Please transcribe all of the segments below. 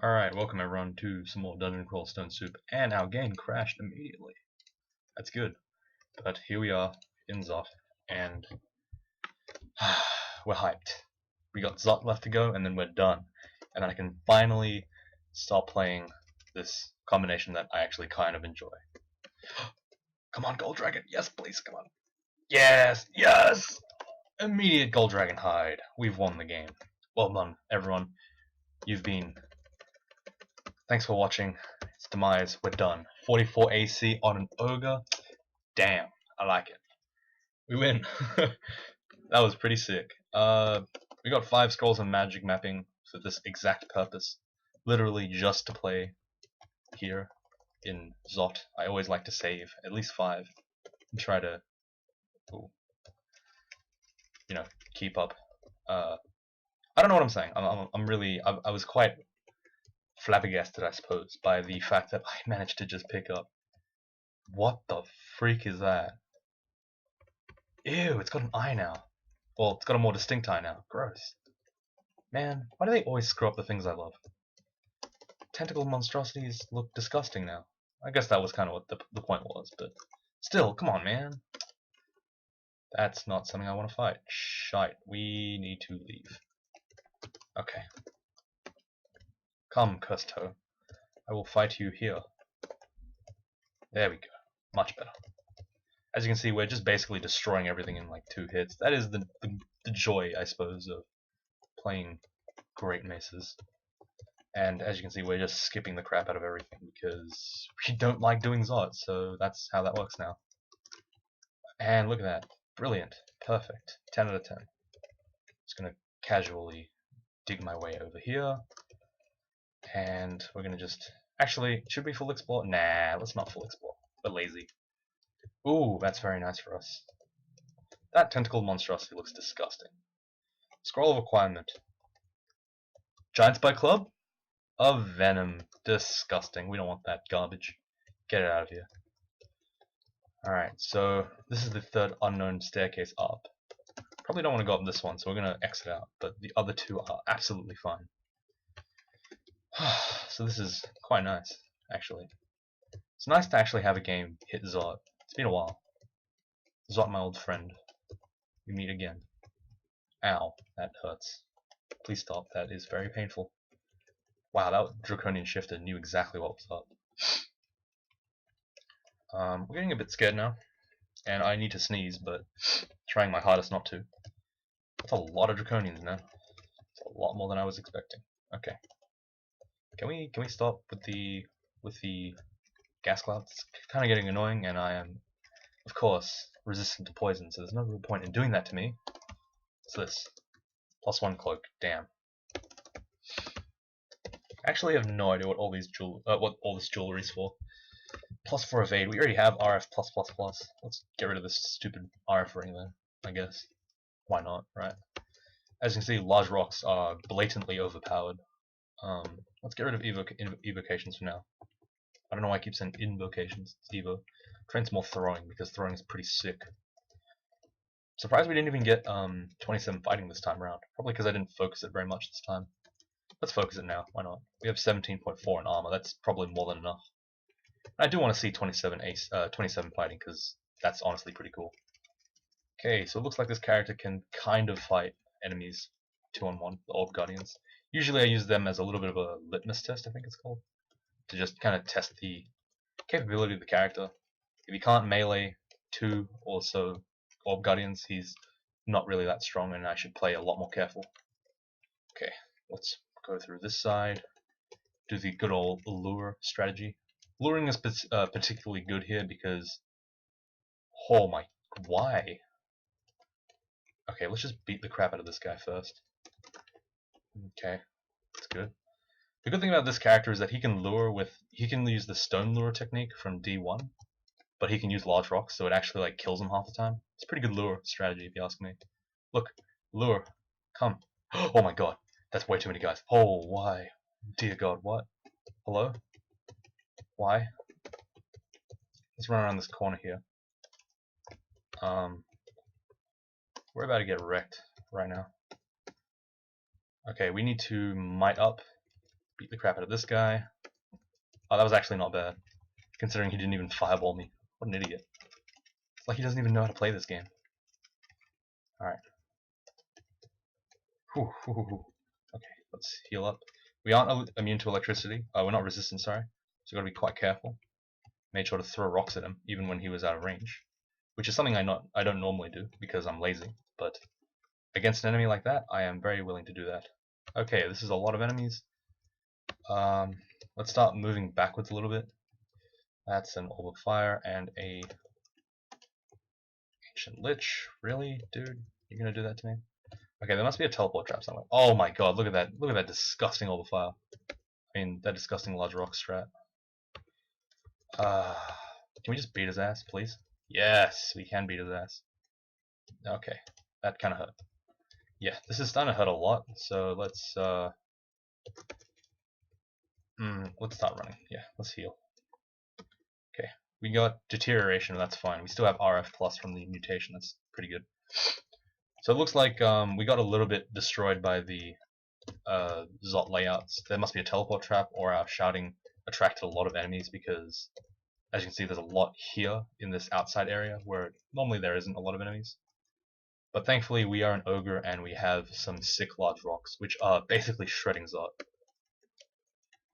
Alright, welcome everyone to some more Dungeon Crawl Stone Soup, and our game crashed immediately. That's good. But here we are in Zot, and we're hyped. We got Zot left to go, and then we're done. And then I can finally start playing this combination that I actually kind of enjoy. Come on, Gold Dragon! Yes, please, come on! Yes! Yes! Immediate Gold Dragon hide. We've won the game. Well done, everyone. Thanks for watching. It's Demise. We're done. 44 AC on an Ogre. Damn, I like it. We win. That was pretty sick. We got 5 scrolls of magic mapping for this exact purpose. Literally just to play here in Zot. I always like to save at least 5 and try to, keep up. I don't know what I'm saying. I was quite flabbergasted, I suppose, by the fact that I managed to just pick up. What the freak is that? Ew, it's got an eye now. Well, it's got a more distinct eye now. Gross. Man, why do they always screw up the things I love? Tentacle monstrosities look disgusting now. I guess that was kind of what the point was, but still, come on, man. That's not something I want to fight. Shite, we need to leave. Okay. Come, cursed toe. I will fight you here. There we go. Much better. As you can see, we're just basically destroying everything in like 2 hits. That is the joy, I suppose, of playing great maces. And as you can see, we're just skipping the crap out of everything because we don't like doing Zot, so that's how that works now. And look at that. Brilliant. Perfect. 10 out of 10. Just gonna casually dig my way over here. And we're gonna just... Actually, should we full explore? Nah, let's not full explore. We're lazy. Ooh, that's very nice for us. That tentacle monstrosity looks disgusting. Scroll of Acquirement. Giant Spike Club? Of Venom. Disgusting. We don't want that garbage. Get it out of here. Alright, so this is the 3rd unknown staircase up. Probably don't want to go up this one, so we're going to exit out, but the other 2 are absolutely fine. So this is quite nice, actually. It's nice to actually have a game hit Zot. It's been a while. Zot, my old friend. We meet again. Ow, that hurts. Please stop, that is very painful. Wow, that Draconian Shifter knew exactly what was up. We're getting a bit scared now, and I need to sneeze, but trying my hardest not to. That's a lot of Draconians now. It's a lot more than I was expecting. Okay. Can we stop with the gas clouds? It's kind of getting annoying, and I am, of course, resistant to poison, so there's no real point in doing that to me. What's this? +1 cloak. Damn. I actually have no idea what all these what all this jewelry is for. +4 evade. We already have RF+++. Let's get rid of this stupid RF ring then, I guess. Why not, right? As you can see, large rocks are blatantly overpowered. Let's get rid of evocations for now. I don't know why I keep saying invocations. It's evo. Train's more throwing because throwing is pretty sick. Surprised we didn't even get 27 fighting this time around. Probably because I didn't focus it very much this time. Let's focus it now. Why not? We have 17.4 in armor. That's probably more than enough. I do want to see 27 fighting because that's honestly pretty cool. Okay, so it looks like this character can kind of fight enemies 2-on-1, the Orb Guardians. Usually I use them as a little bit of a litmus test, I think it's called, to just kind of test the capability of the character. If he can't melee 2 or so Orb Guardians, he's not really that strong and I should play a lot more careful. Okay, let's go through this side, do the good old lure strategy. Luring is particularly good here because, oh my, why? Okay, let's just beat the crap out of this guy first. Okay, that's good. The good thing about this character is that he can use the stone lure technique from D1, but he can use large rocks, so it actually like kills him half the time. It's a pretty good lure strategy if you ask me. Look, lure, come. Oh my god, that's way too many guys. Oh, why? Dear god, what? Hello? Why? Let's run around this corner here. We're about to get wrecked right now. Okay, we need to might up beat the crap out of this guy. Oh, that was actually not bad, considering he didn't even fireball me. What an idiot. It's like he doesn't even know how to play this game. Alright. Okay, let's heal up. We aren't immune to electricity. We're not resistant, sorry. So we've got to be quite careful. Made sure to throw rocks at him, even when he was out of range. Which is something I don't normally do, because I'm lazy. But against an enemy like that, I am very willing to do that. Okay, this is a lot of enemies. Let's start moving backwards a little bit. That's an orb of fire and a ancient lich. Really, dude? You're gonna do that to me? Okay, there must be a teleport trap somewhere. Oh my god, look at that! Look at that disgusting orb of fire. I mean, that disgusting large rock strat. Can we just beat his ass, please? Yes, we can beat his ass. Okay, that kind of hurt. Yeah, this is starting to hurt a lot. So let's start running. Yeah, let's heal. Okay, we got deterioration. That's fine. We still have RF plus from the mutation. That's pretty good. So it looks like we got a little bit destroyed by the Zot layouts. There must be a teleport trap, or our shouting attracted a lot of enemies, because as you can see, there's a lot here in this outside area where normally there isn't a lot of enemies. But thankfully we are an ogre and we have some sick large rocks, which are basically shredding Zot.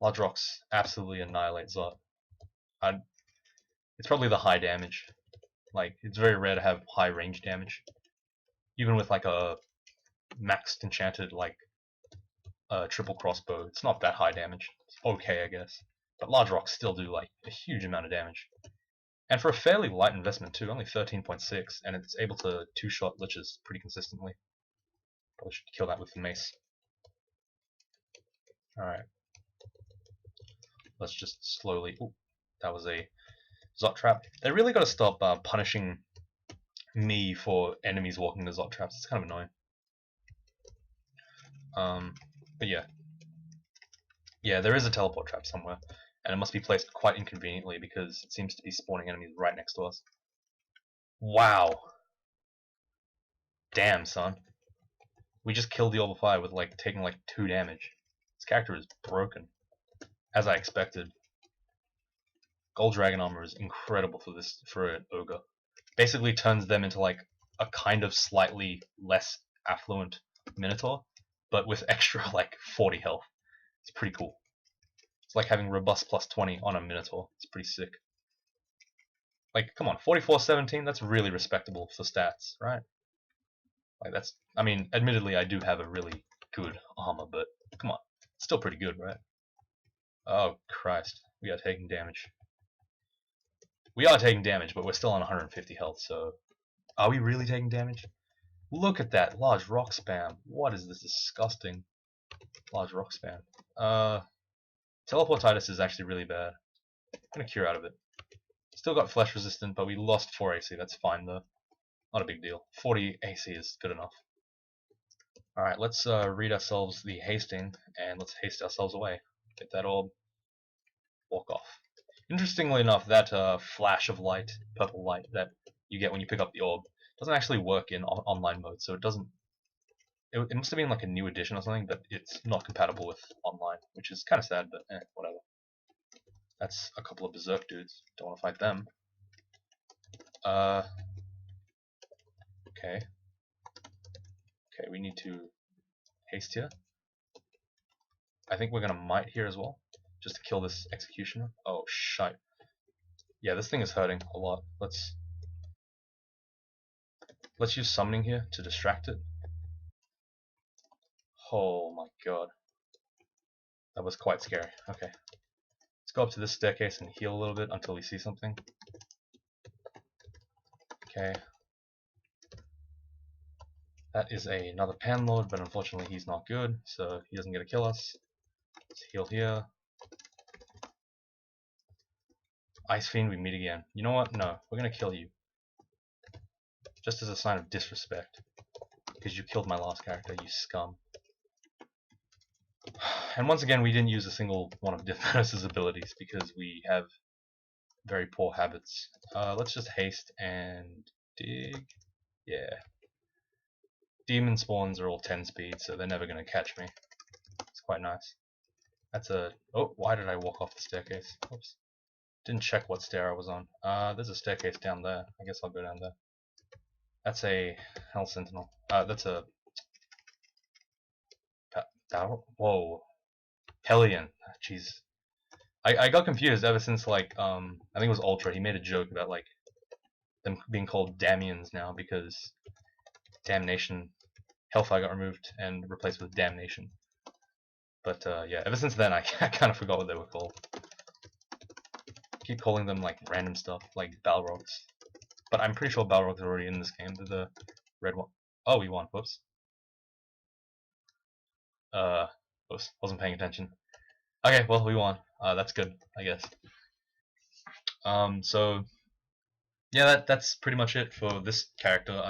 Large rocks absolutely annihilate Zot. It's probably the high damage. Like, it's very rare to have high range damage. Even with like a maxed enchanted like triple crossbow, it's not that high damage. It's okay, I guess. But large rocks still do like a huge amount of damage. And for a fairly light investment too, only 13.6, and it's able to two-shot liches pretty consistently. Probably should kill that with the mace. Alright. Let's just slowly... Ooh, that was a Zot trap. They really got to stop punishing me for enemies walking into Zot traps. It's kind of annoying. But yeah. Yeah, there is a teleport trap somewhere. And it must be placed quite inconveniently because it seems to be spawning enemies right next to us. Wow. Damn, son. We just killed the Orb of Fire with like taking like 2 damage. This character is broken. As I expected. Gold Dragon Armor is incredible for an ogre. Basically turns them into like a kind of slightly less affluent Minotaur, but with extra like 40 health. It's pretty cool. It's like having robust plus 20 on a Minotaur. It's pretty sick. Like, come on, 44-17, that's really respectable for stats, right? Like, that's, I mean, admittedly, I do have a really good armor, but come on, it's still pretty good, right? Oh, Christ, we are taking damage. We are taking damage, but we're still on 150 health, so... Are we really taking damage? Look at that large rock spam. What is this disgusting large rock spam? Teleportitis is actually really bad. I'm gonna cure out of it. Still got flesh resistant, but we lost 4 AC. That's fine though. Not a big deal. 40 AC is good enough. Alright, let's read ourselves the hasting, and let's haste ourselves away. Get that orb. Walk off. Interestingly enough, that flash of light, purple light, that you get when you pick up the orb, doesn't actually work in online mode, so it doesn't... It must have been like a new edition or something, but it's not compatible with online, which is kind of sad, but whatever. That's a couple of berserk dudes. Don't want to fight them. Okay. Okay, we need to haste here. I think we're gonna might here as well, just to kill this executioner. Oh shite. Yeah, this thing is hurting a lot. Let's use summoning here to distract it. Oh my god. That was quite scary. Okay. Let's go up to this staircase and heal a little bit until we see something. Okay. That is another Panlord, but unfortunately he's not good, so he doesn't get to kill us. Let's heal here. Ice Fiend, we meet again. You know what? No, we're gonna kill you. Just as a sign of disrespect. Because you killed my last character, you scum. And once again, we didn't use a single one of Demise' abilities because we have very poor habits. Let's just haste and dig. Yeah. Demon spawns are all 10 speed, so they're never going to catch me. It's quite nice. That's a... Oh, why did I walk off the staircase? Oops. Didn't check what stair I was on. There's a staircase down there. I guess I'll go down there. That's a Hell Sentinel. That's a... Whoa. Hellion. Jeez. I got confused ever since, like, I think it was Ultra. He made a joke about, like, them being called Damians now because Damnation... Hellfire got removed and replaced with Damnation. But, yeah, ever since then, I kind of forgot what they were called. I keep calling them, like, random stuff, like Balrogs. But I'm pretty sure Balrogs are already in this game. They're the red one. Oh, we won. Whoops. Whoops. Wasn't paying attention. Okay, well, we won. That's good, I guess. So... Yeah, that's pretty much it for this character.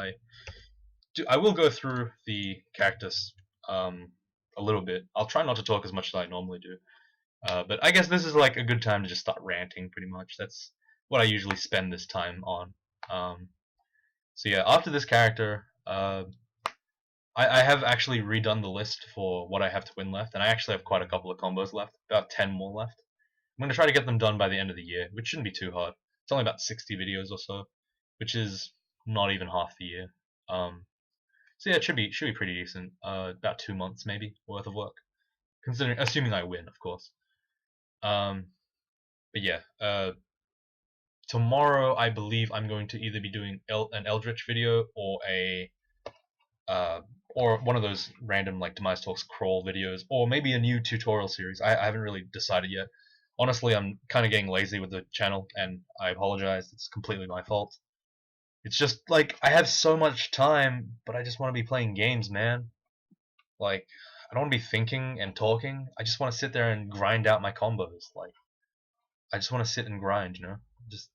I will go through the characters a little bit. I'll try not to talk as much as I normally do. But I guess this is like a good time to just start ranting, pretty much. That's what I usually spend this time on. So yeah, after this character, I have actually redone the list for what I have to win left, and I actually have quite a couple of combos left, about 10 more left. I'm going to try to get them done by the end of the year, which shouldn't be too hard. It's only about 60 videos or so, which is not even half the year. So yeah, it should be pretty decent. About 2 months maybe worth of work, assuming I win, of course. But yeah, tomorrow I believe I'm going to either be doing an Eldritch video or one of those random like Demise Talks crawl videos, or maybe a new tutorial series. I haven't really decided yet. Honestly, I'm kind of getting lazy with the channel, and I apologize. It's completely my fault. It's just like I have so much time, but I just want to be playing games, man. Like I don't want to be thinking and talking. I just want to sit there and grind out my combos. Like I just want to sit and grind, you know. Just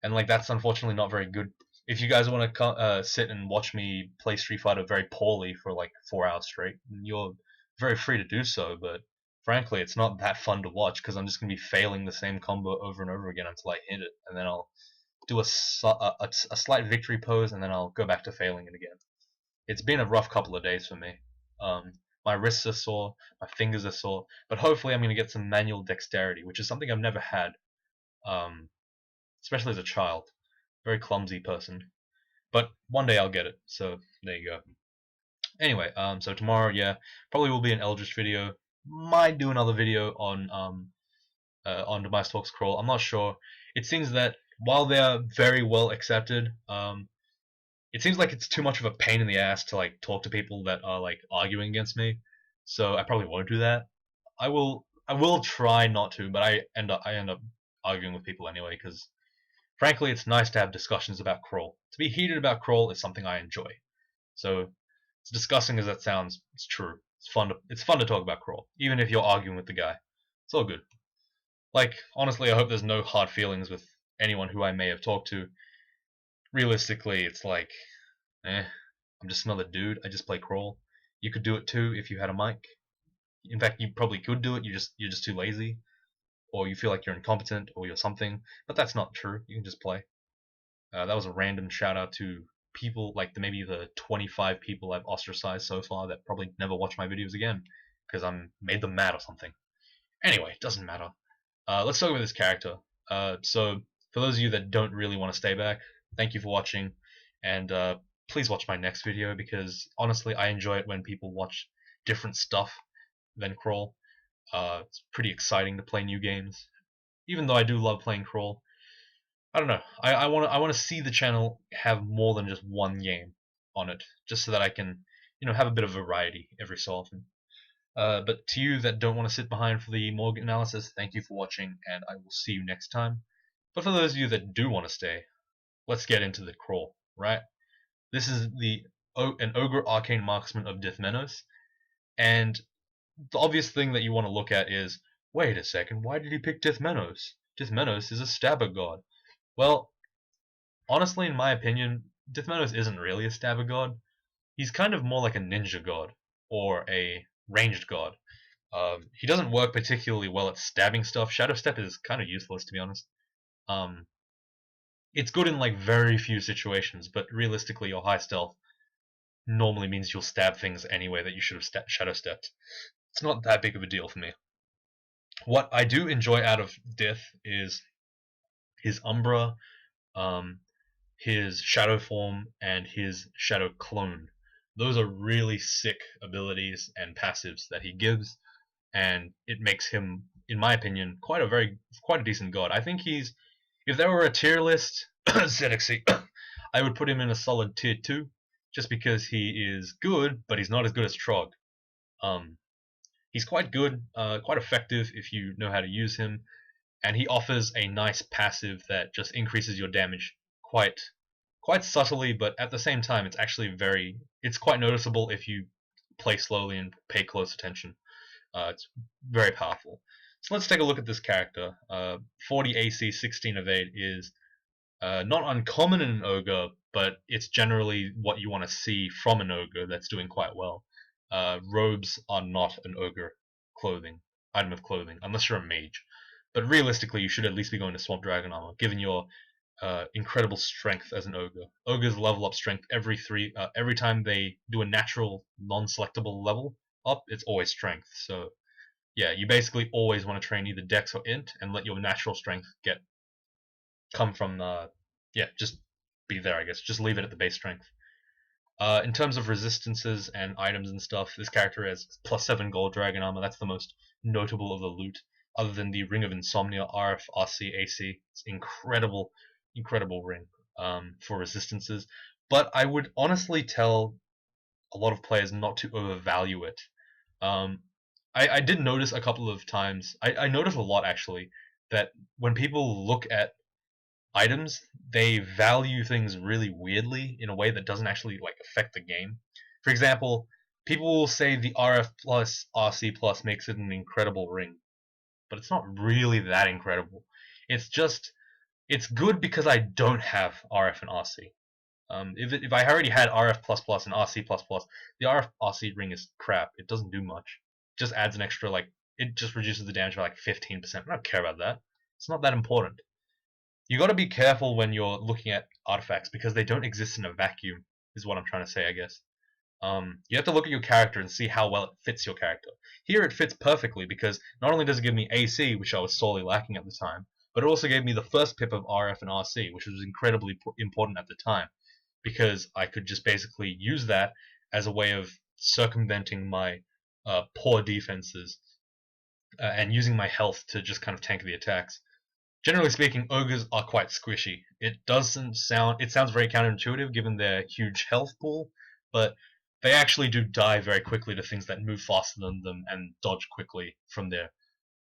and like that's unfortunately not very good. If you guys want to sit and watch me play Street Fighter very poorly for like 4 hours straight, you're very free to do so. But frankly, it's not that fun to watch because I'm just gonna be failing the same combo over and over again until I hit it, and then I'll do a slight victory pose, and then I'll go back to failing it again. It's been a rough couple of days for me. My wrists are sore, my fingers are sore, but hopefully I'm gonna get some manual dexterity, which is something I've never had, especially as a child. Very clumsy person. But one day I'll get it, so there you go. Anyway, so tomorrow, yeah, probably will be an Eldritch video. Might do another video on Demise Talks Crawl. I'm not sure. It seems that while they are very well accepted, it seems like it's too much of a pain in the ass to like talk to people that are like arguing against me. So I probably won't do that. I will try not to, but I end up arguing with people anyway because frankly, it's nice to have discussions about crawl. To be heated about crawl is something I enjoy. So, as disgusting as that sounds, it's true. It's fun to talk about crawl, even if you're arguing with the guy. It's all good. Like, honestly, I hope there's no hard feelings with anyone who I may have talked to. Realistically, it's like, I'm just another dude. I just play crawl. You could do it too if you had a mic. In fact, you probably could do it. You're just too lazy, or you feel like you're incompetent, or you're something. But that's not true. You can just play. That was a random shout out to people like maybe the 25 people I've ostracized so far that probably never watch my videos again because I'm made them mad or something. Anyway, doesn't matter. Let's talk about this character. So for those of you that don't really want to stay back, thank you for watching, and please watch my next video because honestly I enjoy it when people watch different stuff than crawl. It's pretty exciting to play new games, even though I do love playing crawl. I don't know. I want to see the channel have more than just one game on it, just so that I can, have a bit of variety every so often. But to you that don't want to sit behind for the Morgan analysis, thank you for watching, and I will see you next time. But for those of you that do want to stay, let's get into the crawl, right? This is an Ogre Arcane Marksman of Demise, and the obvious thing that you want to look at is, wait a second, why did he pick Demise? Demise is a stabber god. Well, honestly, in my opinion, Demise isn't really a stabber god. He's kind of more like a ninja god, or a ranged god. He doesn't work particularly well at stabbing stuff. Shadow Step is kind of useless, to be honest. It's good in like very few situations, but realistically, your high stealth normally means you'll stab things anyway that you should have Shadow Stepped. It's not that big of a deal for me. What I do enjoy out of Death is his Umbra, um, his Shadow Form, and his Shadow Clone. Those are really sick abilities and passives that he gives, and it makes him, in my opinion, quite a decent god. I think he's, if there were a tier list, ZXC, I would put him in a solid tier 2, just because he is good, but he's not as good as Trog. Um, he's quite good, quite effective if you know how to use him, and he offers a nice passive that just increases your damage quite subtly, but at the same time, it's quite noticeable if you play slowly and pay close attention. It's very powerful. So let's take a look at this character. 40 AC, 16 evade is not uncommon in an ogre, but it's generally what you want to see from an ogre that's doing quite well. Robes are not an ogre item of clothing, unless you're a mage. But realistically, you should at least be going to Swamp Dragon armor, given your incredible strength as an ogre. Ogres level up strength every time they do a natural non-selectable level up. It's always strength. So yeah, you basically always want to train either Dex or Int and let your natural strength come from just be there. I guess just leave it at the base strength. In terms of resistances and items and stuff, this character has +7 gold dragon armor. That's the most notable of the loot, other than the Ring of Insomnia, RF, RC, AC. It's incredible, incredible ring for resistances. But I would honestly tell a lot of players not to overvalue it. Um, I did notice a couple of times. I noticed a lot actually that when people look at items, they value things really weirdly in a way that doesn't actually like affect the game. For example, people will say the RF plus RC plus makes it an incredible ring, but it's not really that incredible. It's good because I don't have RF and RC. If I already had RF plus plus and RC plus plus, the RF RC ring is crap. It doesn't do much. It just adds an extra it just reduces the damage by like 15%. I don't care about that. It's not that important. You got to be careful when you're looking at artifacts because they don't exist in a vacuum. Is what I'm trying to say, I guess. You have to look at your character and see how well it fits your character. Here it fits perfectly because not only does it give me AC, which I was sorely lacking at the time, but it also gave me the first pip of RF and RC, which was incredibly important at the time because I could just basically use that as a way of circumventing my poor defenses and using my health to just kind of tank the attacks. Generally speaking, ogres are quite squishy. It sounds very counterintuitive given their huge health pool, but they actually do die very quickly to things that move faster than them and dodge quickly from their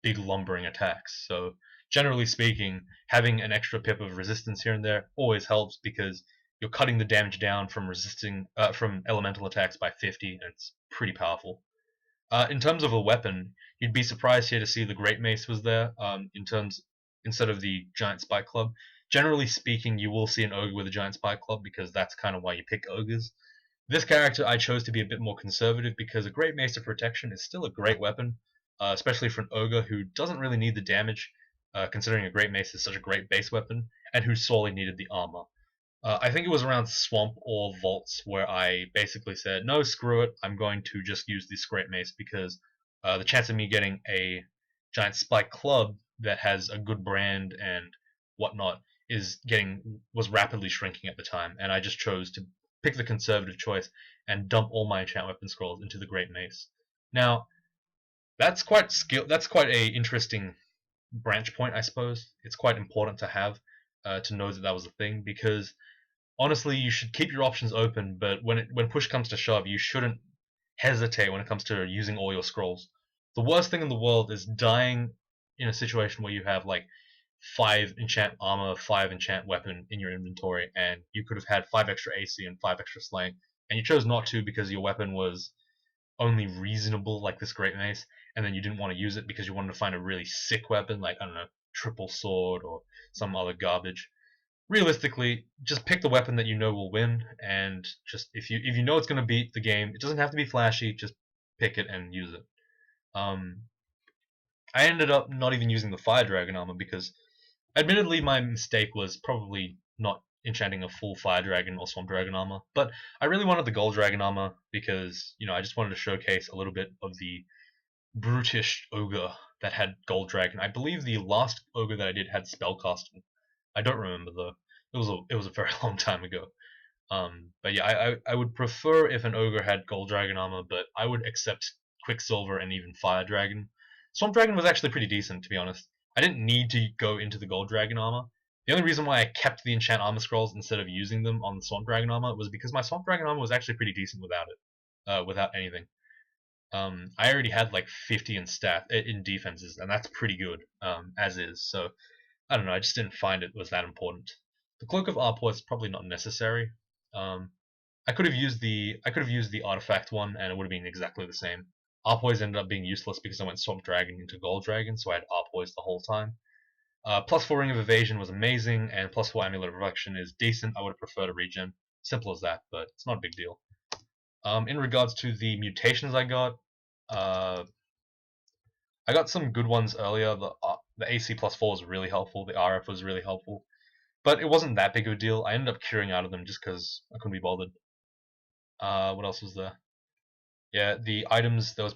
big lumbering attacks. So generally speaking, having an extra pip of resistance here and there always helps because you're cutting the damage down from elemental attacks by 50, and it's pretty powerful. In terms of a weapon, you'd be surprised here to see the Great Mace was there. Instead of the Giant Spike Club. Generally speaking, you will see an ogre with a Giant Spike Club because that's kind of why you pick ogres. This character I chose to be a bit more conservative because a Great Mace of Protection is still a great weapon, especially for an ogre who doesn't really need the damage, considering a Great Mace is such a great base weapon, and who sorely needed the armor. I think it was around Swamp or Vaults where I basically said, no, screw it, I'm going to just use this Great Mace because the chance of me getting a Giant Spike Club that has a good brand and whatnot was rapidly shrinking at the time, and I just chose to pick the conservative choice and dump all my enchant weapon scrolls into the Great Mace. Now, that's quite a interesting branch point, I suppose. It's quite important to have to know that was a thing because honestly, you should keep your options open, but when push comes to shove, you shouldn't hesitate when it comes to using all your scrolls. The worst thing in the world is dying in a situation where you have like 5 enchant armor, 5 enchant weapon in your inventory, and you could have had 5 extra AC and 5 extra slaying, and you chose not to because your weapon was only reasonable, like this Great Mace, and then you didn't want to use it because you wanted to find a really sick weapon, like, I don't know, triple sword or some other garbage. Realistically, just pick the weapon that you know will win, and just if you know it's going to beat the game, it doesn't have to be flashy. Just pick it and use it. Um, I ended up not even using the Fire Dragon armor because, admittedly, my mistake was probably not enchanting a full Fire Dragon or Swamp Dragon armor, but I really wanted the Gold Dragon armor because I just wanted to showcase a little bit of the brutish ogre that had Gold Dragon. I believe the last Ogre that I did had Spellcasting. I don't remember though. It was a very long time ago. But yeah, I would prefer if an Ogre had Gold Dragon armor, but I would accept Quicksilver and even Fire Dragon. Swamp Dragon was actually pretty decent, to be honest. I didn't need to go into the Gold Dragon armor. The only reason why I kept the enchant armor scrolls instead of using them on the Swamp Dragon armor was because my Swamp Dragon armor was actually pretty decent without it, without anything. I already had like 50 in defenses, and that's pretty good as is. So I don't know. I just didn't find it was that important. The Cloak of Arpois is probably not necessary. Um, I could have used the artifact one, and it would have been exactly the same. Arpois ended up being useless because I went Swamp Dragon into Gold Dragon, so I had Arpois the whole time. +4 Ring of Evasion was amazing, and +4 Amulet of Reflection is decent. I would have preferred a regen. Simple as that, but it's not a big deal. In regards to the mutations I got some good ones earlier. The AC +4 was really helpful. The RF was really helpful. But it wasn't that big of a deal. I ended up curing out of them just because I couldn't be bothered. What else was there? Yeah, the items. There were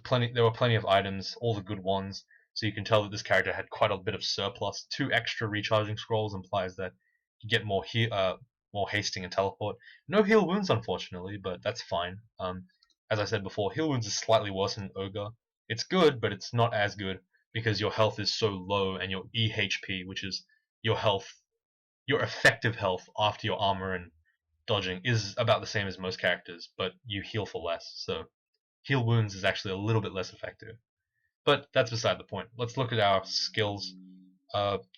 plenty of items, all the good ones. So you can tell that this character had quite a bit of surplus. 2 extra recharging scrolls implies that you get more hasting and teleport. No heal wounds, unfortunately, but that's fine. As I said before, heal wounds is slightly worse than Ogre. It's good, but it's not as good because your health is so low, and your EHP, which is your health, your effective health after your armor and dodging, is about the same as most characters, but you heal for less. So heal wounds is actually a little bit less effective. But that's beside the point. Let's look at our skills.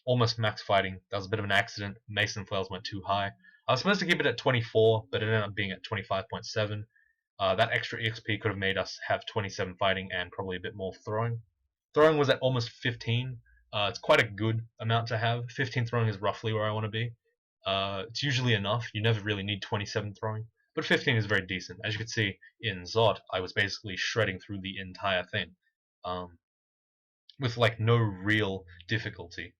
Almost max fighting. That was a bit of an accident. Mason flails went too high. I was supposed to keep it at 24, but it ended up being at 25.7. That extra EXP could have made us have 27 fighting and probably a bit more throwing. Throwing was at almost 15. It's quite a good amount to have. 15 throwing is roughly where I want to be. It's usually enough. You never really need 27 throwing, but 15 is very decent. As you can see in Zot, I was basically shredding through the entire thing, with like no real difficulty.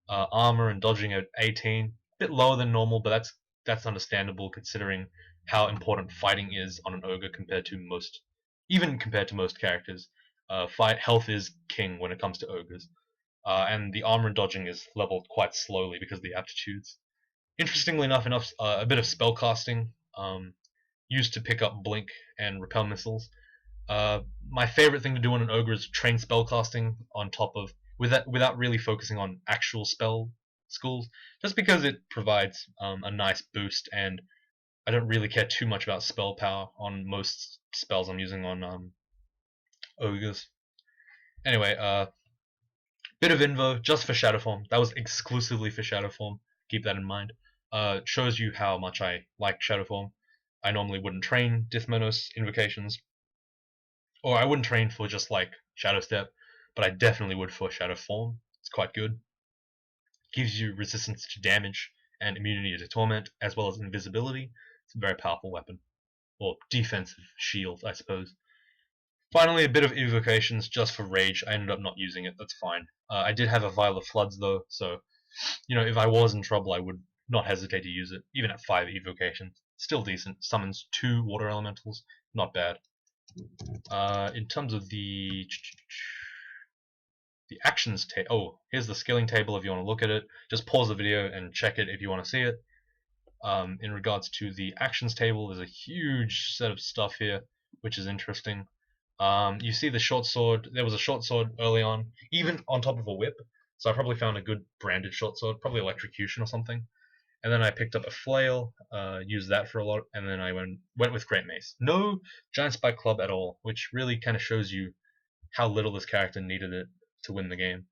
Armor and dodging at 18, a bit lower than normal, but that's understandable considering how important fighting is on an ogre even compared to most characters. Health is king when it comes to ogres, and the armor and dodging is leveled quite slowly because of the aptitudes. Interestingly enough, a bit of spellcasting used to pick up blink and repel missiles. My favorite thing to do on an ogre is train spellcasting on top of without really focusing on actual spell schools, just because it provides a nice boost, and I don't really care too much about spell power on most spells I'm using on ogres. Anyway, bit of info just for shadow form. That was exclusively for shadow form. Keep that in mind. Shows you how much I like shadow form. I normally wouldn't train Dithmonos invocations, or I wouldn't train for just like Shadow Step, but I definitely would for Shadow Form. It's quite good. Gives you resistance to damage and immunity to torment, as well as invisibility. It's a very powerful weapon. Or defensive shield, I suppose. Finally, a bit of evocations just for rage. I ended up not using it, that's fine. I did have a Vial of Floods though, so if I was in trouble, I would not hesitate to use it, even at 5 evocations. Still decent. Summons 2 water elementals, not bad. In terms of the actions table, here's the skilling table if you want to look at it. Just pause the video and check it if you want to see it. In regards to the actions table, there's a huge set of stuff here, which is interesting. You see the short sword. There was a short sword early on, even on top of a whip. So I probably found a good branded short sword, probably electrocution or something. And then I picked up a flail, used that for a lot, and then I went with Great Mace. No Giant Spike Club at all, which really kind of shows you how little this character needed it to win the game.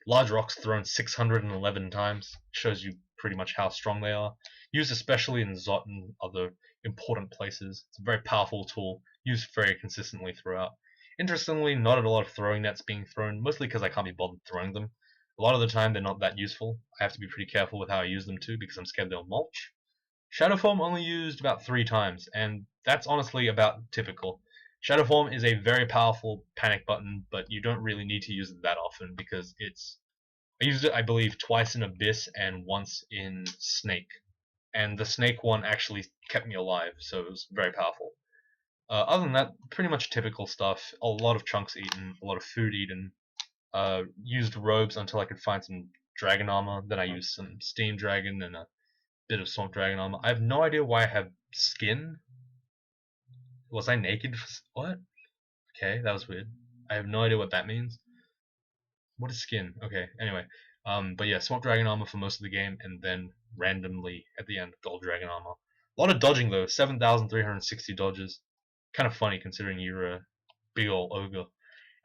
Large rocks thrown 611 times, shows you pretty much how strong they are. Used especially in Zot and other important places. It's a very powerful tool, used very consistently throughout. Interestingly, not a lot of throwing nets being thrown, mostly because I can't be bothered throwing them. A lot of the time they're not that useful. I have to be pretty careful with how I use them too, because I'm scared they'll mulch. Shadow Form only used about 3 times, and that's honestly about typical. Shadow Form is a very powerful panic button, but you don't really need to use it that often because I used it, I believe, twice in Abyss and once in Snake. And the Snake one actually kept me alive, so it was very powerful. Other than that, pretty much typical stuff. A lot of chunks eaten, a lot of food eaten. Used robes until I could find some dragon armor. Then I used some steam dragon and a bit of swamp dragon armor. I have no idea why I have skin. Was I naked? What? Okay, that was weird. I have no idea what that means. What is skin? Okay, anyway. But yeah, swamp dragon armor for most of the game, and then randomly at the end, gold dragon armor. A lot of dodging though, 7,360 dodges. Kind of funny considering you're a big old ogre.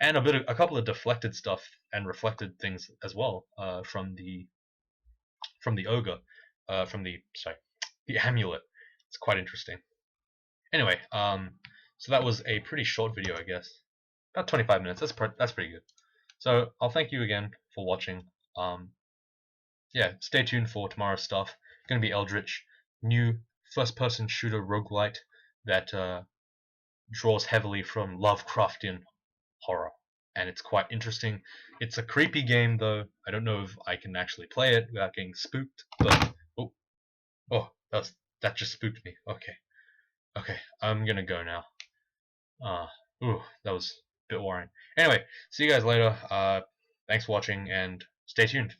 And a couple of deflected stuff and reflected things as well from the ogre, the amulet. It's quite interesting. Anyway, so that was a pretty short video, I guess, about 25 minutes. That's pretty good. So I'll thank you again for watching. Yeah, stay tuned for tomorrow's stuff. It's gonna be Eldritch, new first-person shooter roguelite that draws heavily from Lovecraftian horror, and it's quite interesting. It's a creepy game though. I don't know if I can actually play it without getting spooked, but oh, that just spooked me. Okay, I'm gonna go now. That was a bit worrying. Anyway, see you guys later. Thanks for watching and stay tuned.